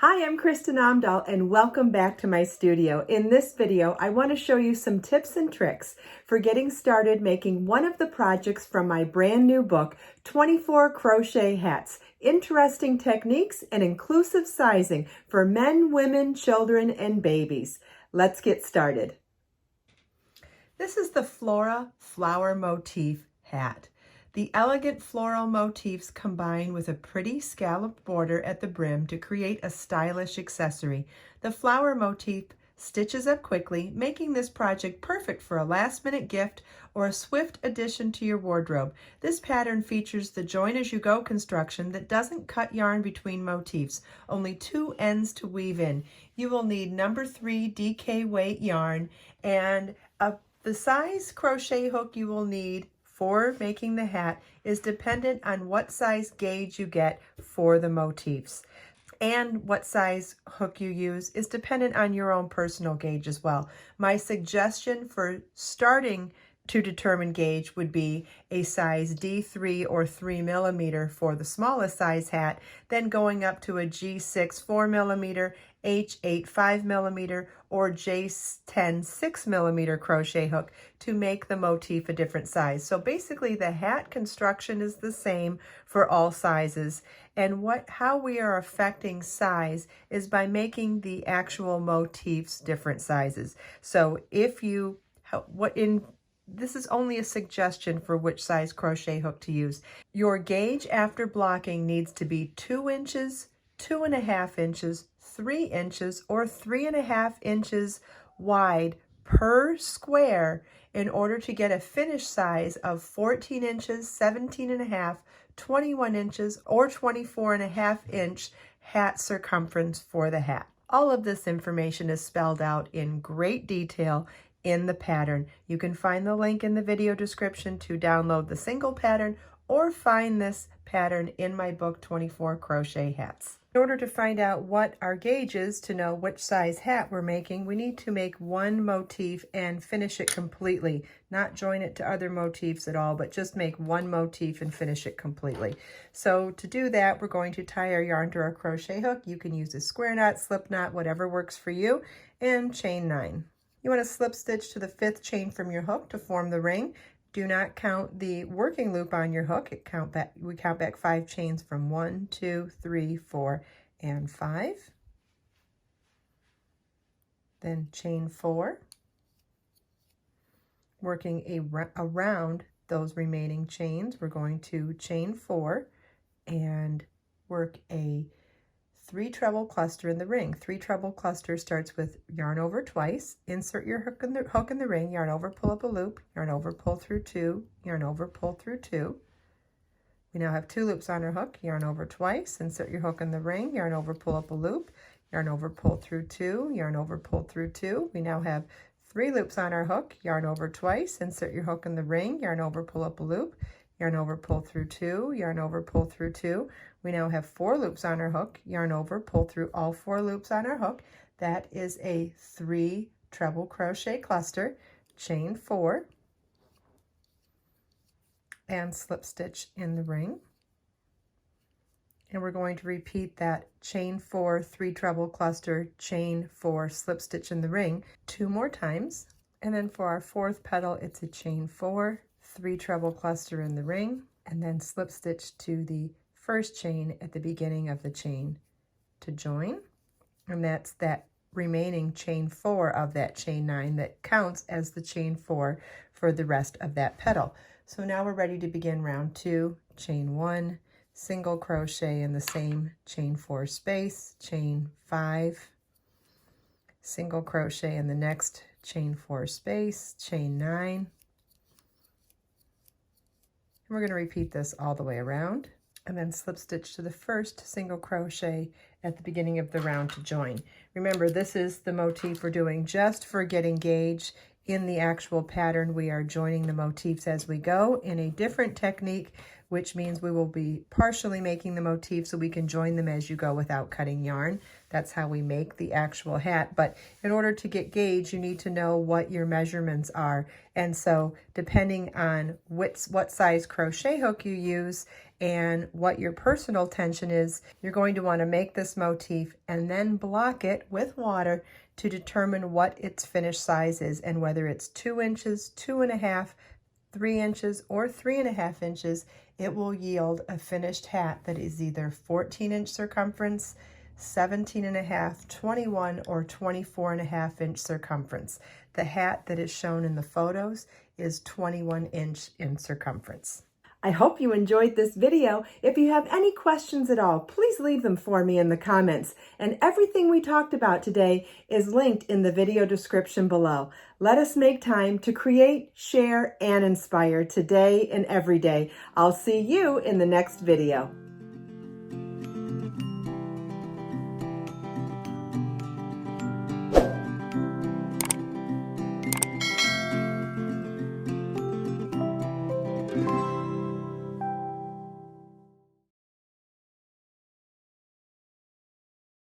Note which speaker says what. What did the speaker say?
Speaker 1: Hi, I'm Kristen Amdahl and welcome back to my studio. In this video, I want to show you some tips and tricks for getting started making one of the projects from my brand new book, 24 Crochet Hats, Interesting Techniques and Inclusive Sizing for Men, Women, Children, and Babies. Let's get started. This is the Flora flower motif hat. The elegant floral motifs combine with a pretty scalloped border at the brim to create a stylish accessory. The flower motif stitches up quickly, making this project perfect for a last-minute gift or a swift addition to your wardrobe. This pattern features the join-as-you-go construction that doesn't cut yarn between motifs, only two ends to weave in. You will need number 3 DK weight yarn and the size crochet hook you will need for making the hat is dependent on what size gauge you get for the motifs. And what size hook you use is dependent on your own personal gauge as well. My suggestion for starting to determine gauge would be a size D3 or 3 millimeter for the smallest size hat, then going up to a G6 4 millimeter, H8 5 millimeter, or J10 6 millimeter crochet hook to make the motif a different size. So basically the hat construction is the same for all sizes, and how we are affecting size is by making the actual motifs different sizes. So if you, this is only a suggestion for which size crochet hook to use. Your gauge after blocking needs to be 2 inches, 2.5 inches, 3 inches, or 3.5 inches wide per square in order to get a finished size of 14 inches, 17.5, 21 inches, or 24.5 inch hat circumference for the hat. All of this information is spelled out in great detail in the pattern. You can find the link in the video description to download the single pattern or find this pattern in my book, 24 Crochet Hats. In order to find out what our gauge is to know which size hat we're making, we need to make one motif and finish it completely. Not join it to other motifs at all, but just make one motif and finish it completely. So to do that, we're going to tie our yarn to our crochet hook. You can use a square knot, slip knot, whatever works for you, and chain 9. You want to slip stitch to the 5th chain from your hook to form the ring. Do not count the working loop on your hook. We count back 5 chains from 1, 2, 3, 4, and 5. Then chain 4. Working around those remaining chains, we're going to chain 4 and work a 3 treble cluster in the ring. 3 treble cluster starts with yarn over twice, insert your hook in the ring, yarn over, pull up a loop, yarn over, pull through 2, yarn over, pull through 2. We now have 2 loops on our hook, yarn over twice, insert your hook in the ring, yarn over, pull up a loop, yarn over, pull through 2, yarn over, pull through 2. We now have 3 loops on our hook, yarn over twice, insert your hook in the ring, yarn over, pull up a loop, yarn over, pull through 2, yarn over, pull through 2. We now have 4 loops on our hook, yarn over, pull through all 4 loops on our hook. That is a 3 treble crochet cluster, chain 4, and slip stitch in the ring. And we're going to repeat that chain 4, 3 treble cluster, chain 4, slip stitch in the ring 2 more times. And then for our 4th petal, it's a chain 4, 3 treble cluster in the ring, and then slip stitch to the 1st chain at the beginning of the chain to join. And that's that remaining chain 4 of that chain 9 that counts as the chain 4 for the rest of that petal. So now we're ready to begin round 2, chain 1, single crochet in the same chain 4 space, chain 5, single crochet in the next chain 4 space, chain 9. And we're going to repeat this all the way around, and then slip stitch to the 1st single crochet at the beginning of the round to join. Remember, this is the motif we're doing just for getting gauge. In the actual pattern, we are joining the motifs as we go in a different technique, which means we will be partially making the motif so we can join them as you go without cutting yarn. That's how we make the actual hat. But in order to get gauge, you need to know what your measurements are. And so depending on what size crochet hook you use and what your personal tension is, you're going to want to make this motif and then block it with water to determine what its finished size is, and whether it's 2 inches, 2.5, 3 inches, or 3.5 inches, it will yield a finished hat that is either 14-inch circumference, 17.5, 21, or 24.5-inch circumference. The hat that is shown in the photos is 21-inch in circumference. I hope you enjoyed this video. If you have any questions at all, please leave them for me in the comments. And everything we talked about today is linked in the video description below. Let us make time to create, share, and inspire today and every day. I'll see you in the next video.